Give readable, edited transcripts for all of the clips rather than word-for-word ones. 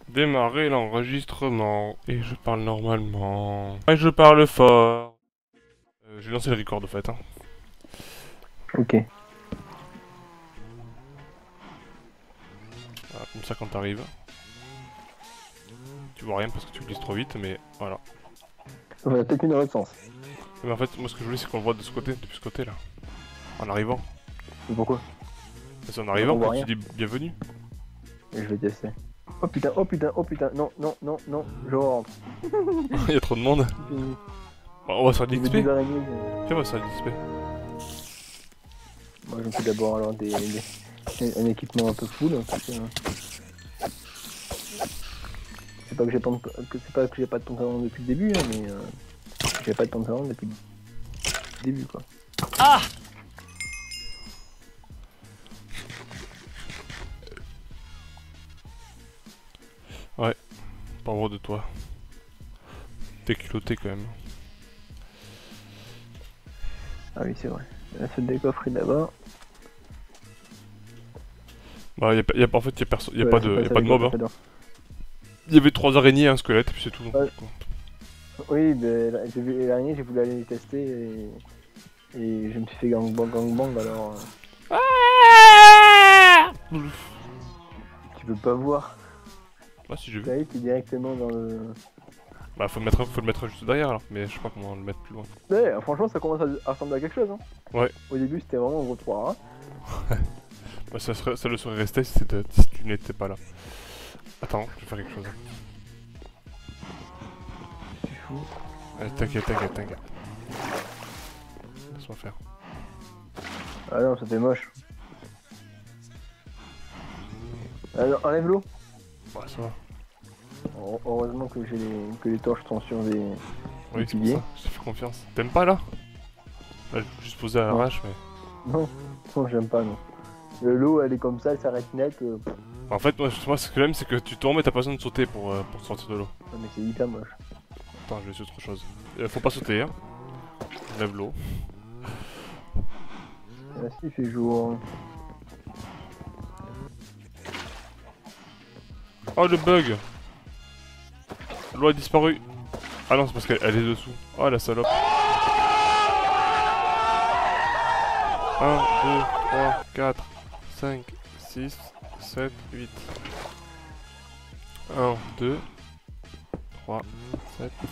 Démarrer l'enregistrement. Et je parle normalement. Et je parle fort. J'ai lancé le record en fait. Hein. Ok. Voilà, comme ça quand t'arrives. Tu vois rien parce que tu glisses trop vite, mais voilà. On a peut-être une dans l'autre sens. Mais en fait, moi ce que je voulais c'est qu'on le voit de ce côté, depuis ce côté là. En arrivant. Mais pourquoi? C'est en arrivant voit que rien. tu dis bienvenue. Et je vais tester. Oh putain, oh putain, oh putain, non, non, non, non, je rentre. Il y a trop de monde. Fini. Bon, on va sur Je vais l'XP. des araignées. Tiens, on va sur l'XP. Moi je me fais d'abord alors un équipement un peu full. Parce que, c'est pas que j'ai pas de pantalon depuis le début, hein, mais j'ai pas de pantalon depuis le début quoi. Ah! Ouais, pauvre de toi. T'es culotté quand même. Ah oui c'est vrai. La fête des coffres d'abord. Bah, en fait, y a Ouais, pas c'est de, y a ça, pas de les mob. coffres Hein. d'or. Il y avait 3 araignées et un squelette, puis c'est tout. Ouais. Oui, ben, j'ai vu l'araignée, j'ai voulu aller les tester et je me suis fait gangbang alors. Tu peux pas voir. Ah si j'ai vu. T'as vu, t'es directement dans le. Bah faut le mettre juste derrière alors, mais je sais pas comment le mettre plus loin. Ouais, franchement, ça commence à ressembler à quelque chose. Hein. Ouais. Au début, c'était vraiment un gros trou. Hein. Bah ça le serait resté si tu n'étais pas là. Attends, je vais faire quelque chose. C'est fou. Allez, t'inquiète. Laisse-moi faire. Ah non, ça fait moche. Alors, enlève l'eau. Ouais, ça va. Heureusement que les torches sont sur des. Oui, c'est pour piliers. ça, je te fais confiance. T'aimes pas là? Là, je vais juste poser à l'arrache, mais... Non, non, j'aime pas, non. L'eau, elle est comme ça, elle s'arrête net. En fait, moi ce que j'aime, c'est que tu tombes et t'as pas besoin de sauter pour sortir de l'eau. Non, mais c'est hyper moche. Attends, je vais essayer autre chose. Faut pas sauter, hein. Lève l'eau. Là, il fait jour. Oh, le bug! L'eau a disparu. Ah non, c'est parce qu'elle est dessous. Oh, la salope. 1, 2, 3, 4, 5, 6, 7, 8. 1, 2, 3, 7, 8.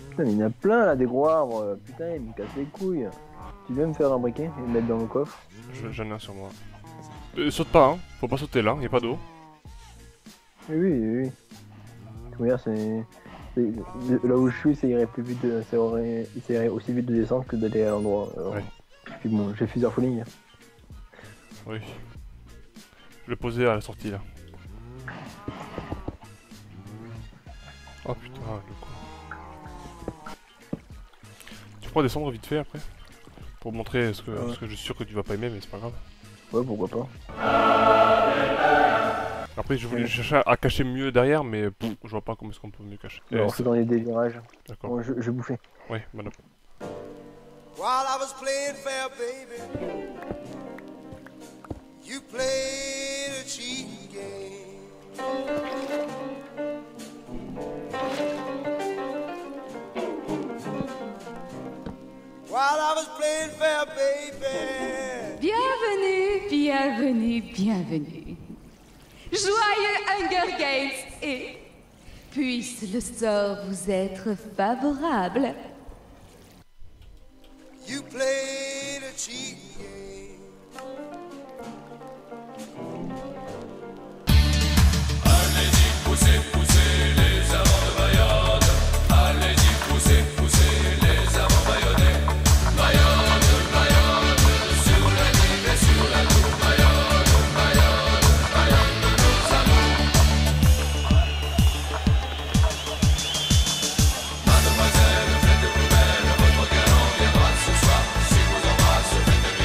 Putain, mais il y en a plein là, des gros arbres. Putain, ils me cassent les couilles. Tu viens me faire un briquet et le mettre dans le coffre? J'en ai un sur moi. Saute pas, hein. Faut pas sauter là, y a pas d'eau. Oui. Regarde, là où je suis, ça irait plus vite, ça irait aussi vite de descendre que d'aller à l'endroit. Ouais. Puis bon, j'ai plusieurs fouling. Oui. Je l'ai posé à la sortie là. Oh putain, le con. Tu pourras descendre vite fait après? Pour montrer ce que je suis sûr que tu vas pas aimer, mais c'est pas grave. Ouais, pourquoi pas. Après, je voulais chercher à cacher mieux derrière, mais je vois pas comment est-ce qu'on peut mieux cacher. Alors, c'est dans les dévirages. D'accord. Bon, je bouffais. Ouais, madame. While I was playing fair, baby, you played a cheating game. While I was playing fair, baby. Bienvenue. Joyeux Hunger Games et puisse le sort vous être favorable. You played a cheating game. Mademoiselle, faites-vous belle, votre galant viendra ce soir. Si vous embrasse, faites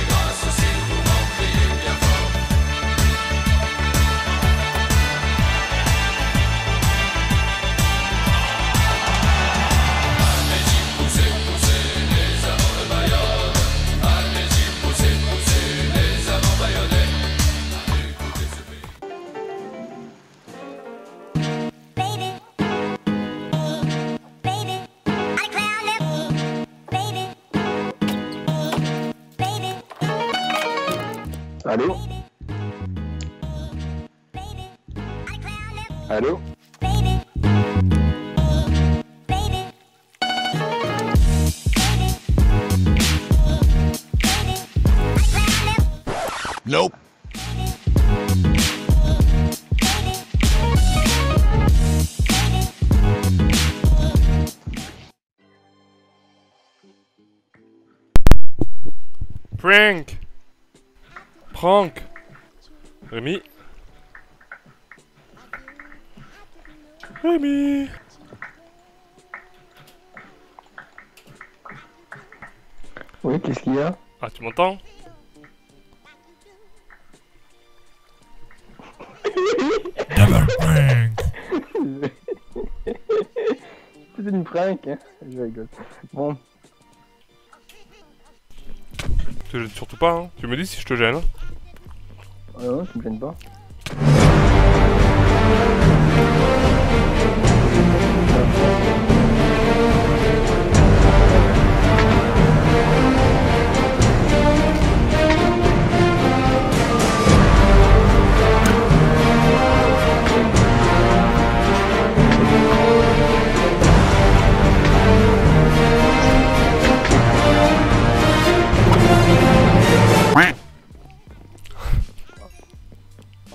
Allô? Allô? Nope. Prank. Prank. Rémi. Rémi. Oui, qu'est-ce qu'il y a? Ah, tu m'entends? C'est une prank, hein? Je rigole. Bon, Je te gêne surtout pas, hein. Tu me dis si je te gêne. Hein. non, ça me gêne pas.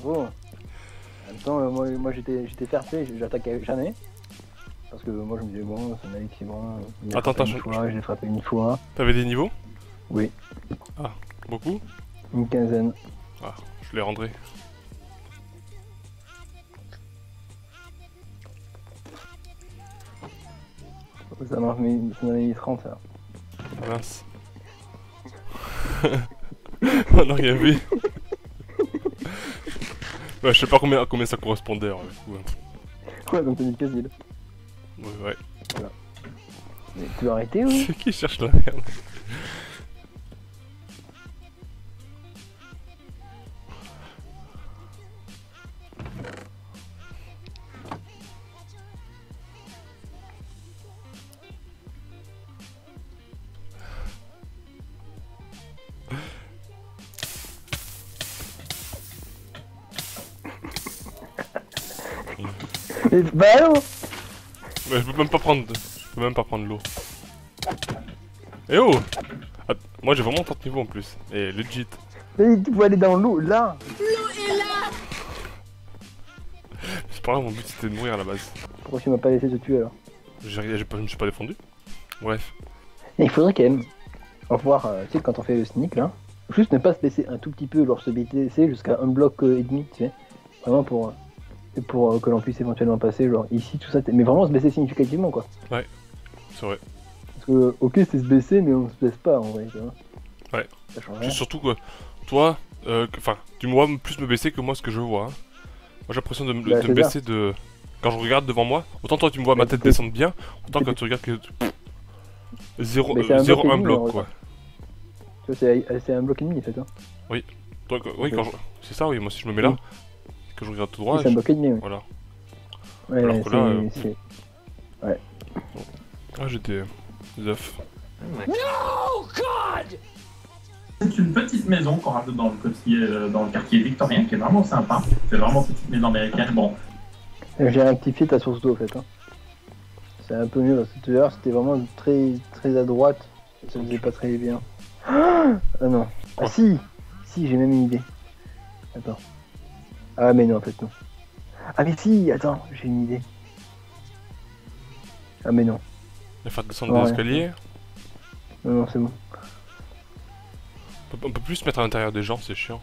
Bon. En même temps, moi j'étais fair play, j'attaquais jamais. Parce que moi je me disais, bon, c'est un mec qui est bon. Attends, Je l'ai frappé une fois. T'avais des niveaux? Oui, Beaucoup? une quinzaine. Ah, je les rendrai. Ça marche, mais ça en a mis 30 ça. Mince. On a rien vu. Ouais, je sais pas combien ça correspondait. Alors, du coup, hein. Ouais, donc t'as mis quasi là. Ouais. Mais tu veux arrêter ou? C'est qui cherche la merde? Bah non! Mais je peux même pas prendre l'eau. Eh oh! Moi j'ai vraiment 30 niveaux en plus. Et legit. Mais tu peux aller dans l'eau, là! C'est pas grave, mon but c'était de mourir à la base. Pourquoi tu m'as pas laissé te tuer alors? Je me suis pas défendu. Bref. Et il faudrait quand même voir, tu sais, quand on fait le sneak là, juste ne pas se baisser un tout petit peu lors de ce BTC jusqu'à un bloc et demi, tu sais. Vraiment pour que l'on puisse éventuellement passer, genre ici, tout ça. Mais vraiment se baisser significativement quoi. Ouais, c'est vrai. Parce que, ok, c'est se baisser, mais on se baisse pas en vrai, tu vois. Ouais. Ça change C'est rien. surtout quoi, toi, enfin, tu me vois plus me baisser que moi ce que je vois. Hein. Moi j'ai l'impression de me Bah, c'est baisser de. Quand je regarde devant moi, autant toi tu me vois ma tête descendre bien, autant quand tu regardes que. 0, Mais c'est un bloc et 1 demi, bloc en quoi. Tu vois, c'est un bloc et demi en fait. Hein. Toi, oui, quand je... C'est ça, oui, moi si je me mets là, que je regarde tout droit, Oui, c'est un bloc et demi, oui. voilà. Ouais, Alors que là, c'est- Ah, j'ai des œufs. C'est une petite maison qu'on rajoute dans le quartier victorien qui est vraiment sympa. C'est vraiment une petite maison américaine. Bon, J'ai rectifié ta source d'eau en fait. Hein. C'est un peu mieux parce que tout à l'heure c'était vraiment très à droite. Et ça faisait pas très bien. Ah non. Ah si! Si, j'ai même une idée. Attends. Ah mais non en fait non. Ah mais si! Attends, j'ai une idée. Ah mais non. Il va faire descendre Ouais. des escaliers. Non, non, c'est bon. On peut plus se mettre à l'intérieur des gens, c'est chiant.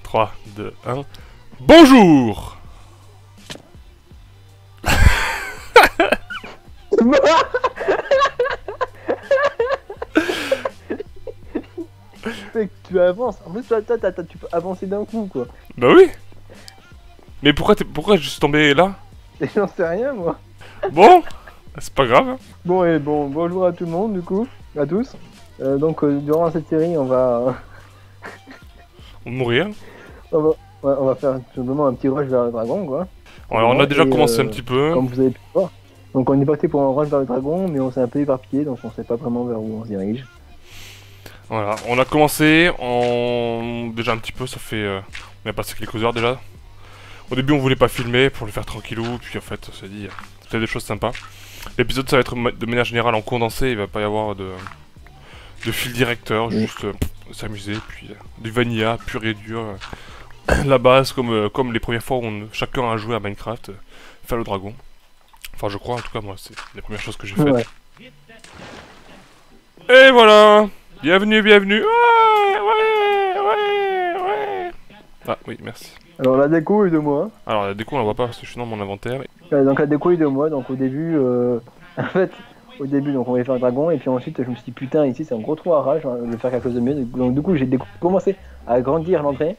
3, 2, 1. Bonjour! Mec, tu avances. En plus, toi, tu peux avancer d'un coup quoi. Bah oui! Mais pourquoi je suis tombé là? Et j'en sais rien moi. Bon! C'est pas grave. Hein. Bon et bon, bonjour à tout le monde du coup, à tous. Donc durant cette série on va On va mourir. on va faire tout simplement un petit rush vers le dragon quoi. Alors, on a déjà Et, commencé un petit peu. Comme vous avez pu voir. Donc on est parti pour un rush vers le dragon mais on s'est un peu éparpillé donc on sait pas vraiment vers où on se dirige. Voilà, on a commencé en... déjà un petit peu, ça fait... on a passé quelques heures déjà. Au début on voulait pas filmer pour le faire tranquillou, puis en fait on s'est dit, c'est des choses sympas. L'épisode ça va être de manière générale en condensé, il va pas y avoir de fil directeur, juste s'amuser, puis du vanilla pur et dur. La base comme les premières fois où chacun a joué à Minecraft, faire le dragon. Enfin je crois en tout cas moi, c'est les premières choses que j'ai faites. Ouais. Et voilà. Bienvenue, bienvenue. Ouais. Ah oui, merci. Alors la déco est de moi. Alors la déco on la voit pas parce que je suis dans mon inventaire. Donc la déco est de moi, donc au début, en fait, au début donc on voulait faire un dragon et puis ensuite je me suis dit putain ici c'est un gros trou à rage, je vais faire quelque chose de mieux. Donc du coup j'ai commencé à agrandir l'entrée.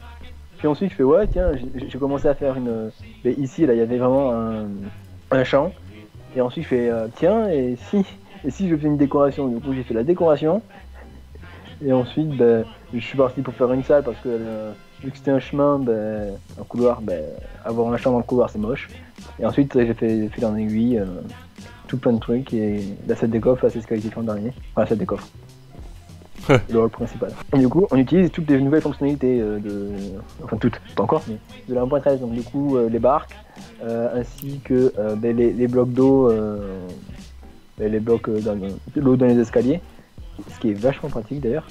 Puis ensuite je fais ouais tiens j'ai commencé à faire une... Mais ici là il y avait vraiment un champ. Et ensuite je fais tiens et si je fais une décoration. Du coup j'ai fait la décoration. Et ensuite ben, je suis parti pour faire une salle parce que vu que c'était un chemin, ben, un couloir, ben, avoir un champ dans le couloir c'est moche. Et ensuite j'ai fait fil en aiguille, tout plein de trucs et là cette décoffre là c'est ce qui a été fait en dernier. Enfin cette décoffre. Le rôle principal. Et du coup on utilise toutes les nouvelles fonctionnalités enfin toutes, pas encore, mais de la 1.13. Donc du coup les barques, ainsi que ben, les blocs d'eau, les blocs de l'eau dans les escaliers. Ce qui est vachement pratique d'ailleurs.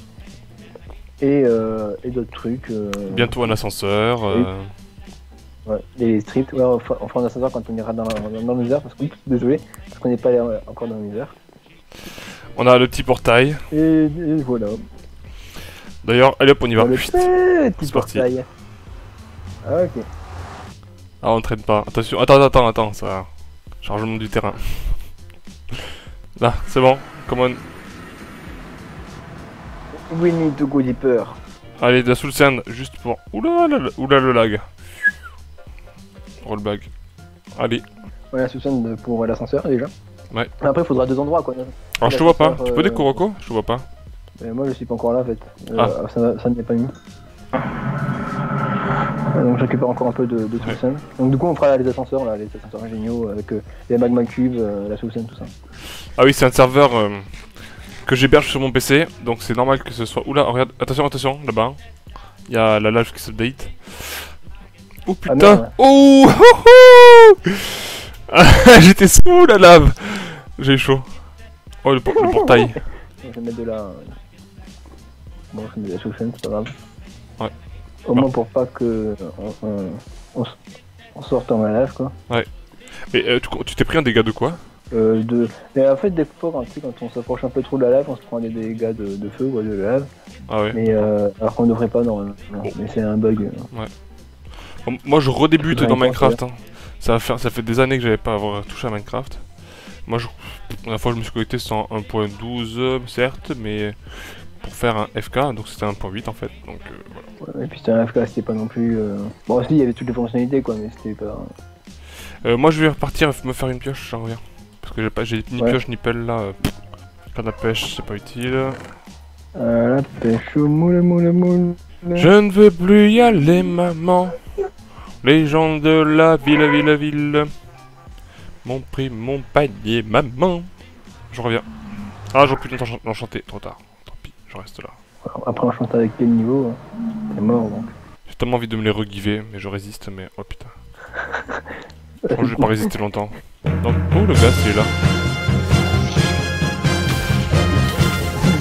Et d'autres trucs. Bientôt un ascenseur. Ouais, et les strips, ouais, on fera un ascenseur quand on ira dans le Nether, parce que, désolé, parce qu'on n'est pas allé encore dans le Nether. On a le petit portail. Et voilà. D'ailleurs, allez hop, on y va. Le Chut. petit C'est parti. portail. Ah, ok. Ah, on traîne pas. Attention, attends, ça va. Chargement du terrain. Là, c'est bon, come on. We need to go deeper. Allez, de la soul sand, juste pour... Oula, le lag. Rollback. Allez. Voilà, Susan pour l'ascenseur déjà. Ouais. Après, il faudra 2 endroits quoi. Alors, je te vois pas. Tu peux déco, Rocco? Je te vois pas. Moi, je suis pas encore là en fait. Ah. Ça n'est pas mis. Donc, je récupère encore un peu de Susan. Donc, du coup, on fera les ascenseurs là, les ascenseurs géniaux avec les magma cubes, la Susan, tout ça. Ah oui, c'est un serveur que j'héberge sur mon PC, donc c'est normal que ce soit... Oula, regarde, attention, là-bas. Il y a la live qui s'update. Oh putain. merde. Oh, j'étais sous la lave. J'ai eu chaud. Oh, le portail. Je vais mettre de la... Bon, je mets de la Susan, c'est pas grave. Ouais. Au moins pour pas que on sorte en lave quoi. Ouais. Mais tu t'es pris un dégât de quoi? Mais en fait, des fois, quand on s'approche un peu trop de la lave, on se prend des dégâts de feu ou de lave. Ah ouais. Mais alors qu'on ne devrait pas normalement. Bon. Mais c'est un bug. Ouais. Bon, moi je redébute Ouais, dans ouais, Minecraft. Hein. Ça fait des années que j'avais pas touché à Minecraft. Moi, la dernière fois je me suis connecté sans 1.12 certes, mais pour faire un FK, donc c'était 1.8 en fait. Donc voilà. Ouais, et puis c'était un FK, c'était pas non plus. Bon, aussi il y avait toutes les fonctionnalités quoi, mais c'était pas. Moi je vais repartir me faire une pioche, j'en reviens. Parce que j'ai ni pioche ni pelle là. Canne à pêche, c'est pas utile. La pêche au moule. Je ne veux plus y aller, maman. Les gens de la ville m'ont pris mon panier, maman. Je reviens. Ah, j'aurais pu l'enchanter, trop tard. Tant pis, je reste là. Après, on chante avec quel niveau t'es mort donc. J'ai tellement envie de me les regiver, mais je résiste, mais oh putain. Je crois que je vais pas résister longtemps. Donc, oh, le gaz, il est là.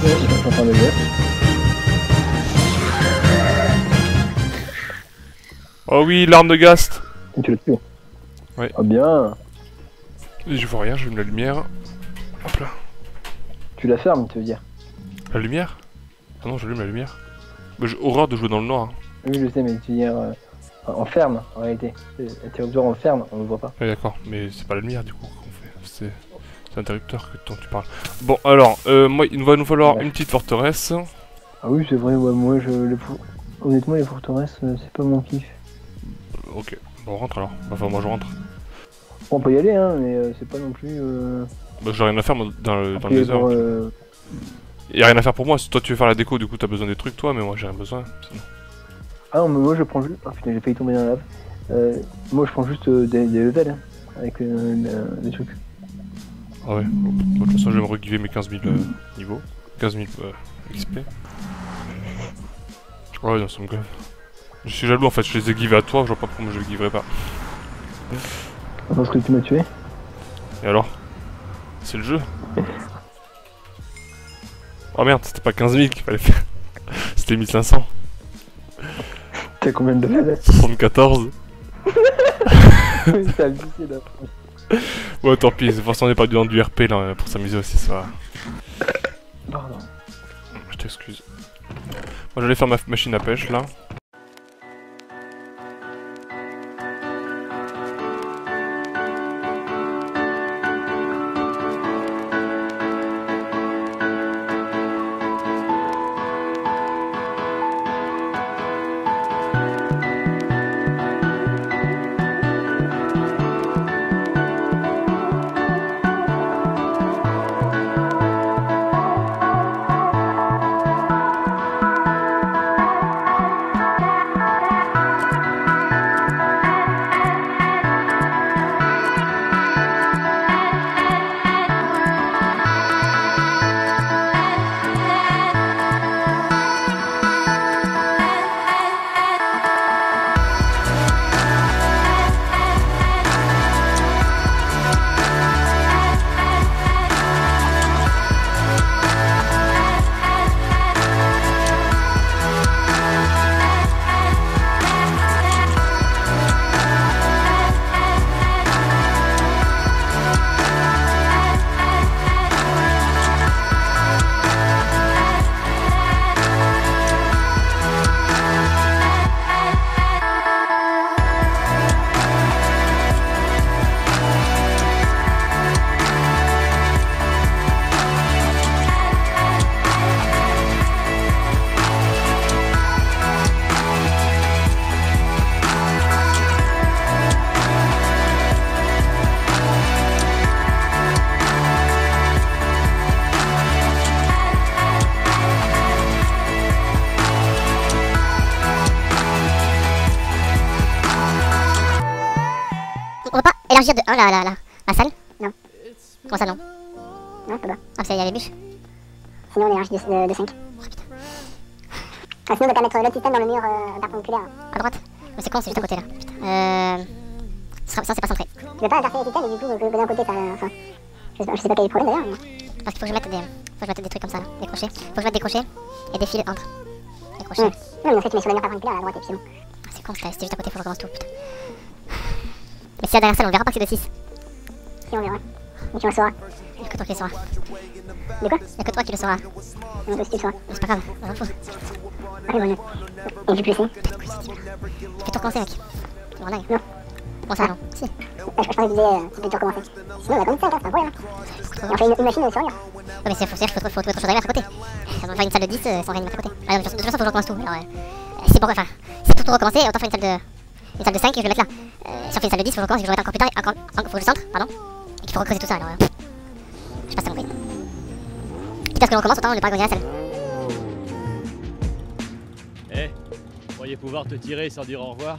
Je suis en train de dire. Oh oui, l'arme de Ghast. Et tu l'as tué. Ouais. Ah bien. Et je vois rien, j'allume la lumière. Hop là. Tu la fermes, tu veux dire. La lumière? Ah non, j'allume la lumière. Mais j'ai horreur de jouer dans le noir. Hein. Oui, je sais, mais tu veux dire en ferme en réalité. Tu observes en ferme, on ne voit pas. Oui, d'accord, mais c'est pas la lumière du coup qu'on fait. C'est l'interrupteur dont tu parles. Bon, alors, moi, il va nous falloir une petite forteresse. Ah oui, c'est vrai, ouais, moi, honnêtement, les forteresses, c'est pas mon kiff. Ok, bon, on rentre alors. Enfin, moi je rentre. On peut y aller, hein, mais c'est pas non plus. Bah, j'ai rien à faire moi, dans le désert. Y'a rien à faire pour moi. Si toi tu veux faire la déco, du coup t'as besoin des trucs, toi, mais moi j'ai rien besoin. Sinon. Ah non, mais moi je prends juste. Oh putain, j'ai failli tomber dans la lave. Moi je prends juste des levels, hein, avec des trucs. Ah ouais, bon, de toute façon je vais me regiver mes 15 000 niveaux. 15 000 XP. Ouais, non, ça me gave. Je suis jaloux en fait, je les ai givés à toi, je vois pas pourquoi moi je les giverais pas. Parce que tu m'as tué. Et alors? C'est le jeu. Oh merde, c'était pas 15 000 qu'il fallait faire. C'était 1500. T'as combien de level? 74. C'est abusé là. Ouais, tant pis, c'est forcément on est pas dans du RP là pour s'amuser aussi, ça va. Pardon. Je t'excuse. Moi j'allais faire ma machine à pêche là. On va pas élargir de 1 la salle? Non. Comment ça non? Non, pas. Ah, parce qu'il y a les bûches. Sinon on élargit de 5. Oh putain. Ah, sinon on va pas mettre l'autre système dans le mur perpendiculaire. À droite? Mais c'est con, c'est juste à côté là. Putain. Ça c'est pas centré. Tu veux pas inverser les systèmes et du coup que d'un côté ça... Enfin... Je sais pas quel est le problème d'ailleurs. Mais... Parce qu'il faut que je mette des trucs comme ça là. Des crochets. Faut que je mette des crochets et des fils entre. Des crochets. Non mais en fait tu mets sur le mur perpendiculaire à droite et puis c'est bon. Ah, c'est con, c'était juste à côté, faut que je recommence tout, putain. Mais si la dernière salle, on verra pas que c'est de 6. Si, on verra. Mais tu le sauras. Y'a que toi qui le sauras. De quoi? Y'a que toi qui le sauras. Non, toi aussi tu le sauras. C'est pas grave, on s'en fout. Allez, bon. Et du plus, c'est. Fais tout recommencer, mec. Tu m'en dingue. Non. Bon, ça, non. Si. Je pensais que tu disais, tu peux tout recommencer. Sinon, on va comme ça, c'est un problème. Et on fait une machine sur mur. Ouais, mais c'est faut trouver autre chose à mettre à côté. On va faire une salle de 10 sans rien mettre à côté. Ah, de toute façon, faut que je recommence tout. Alors, si pour tout recommencer, autant faire une salle de 5 et je vais le mettre là. Si on fait une salle de 10, faut que je recommence et que je le mette encore plus tard. Faut que je centre, pardon. Et qu'il faut recreuser tout ça. Alors, je sais pas si t'as compris. Quitte à ce que l'on recommence, autant ne pas organiser la salle. Eh, vous croyez pouvoir te tirer sans dire au revoir?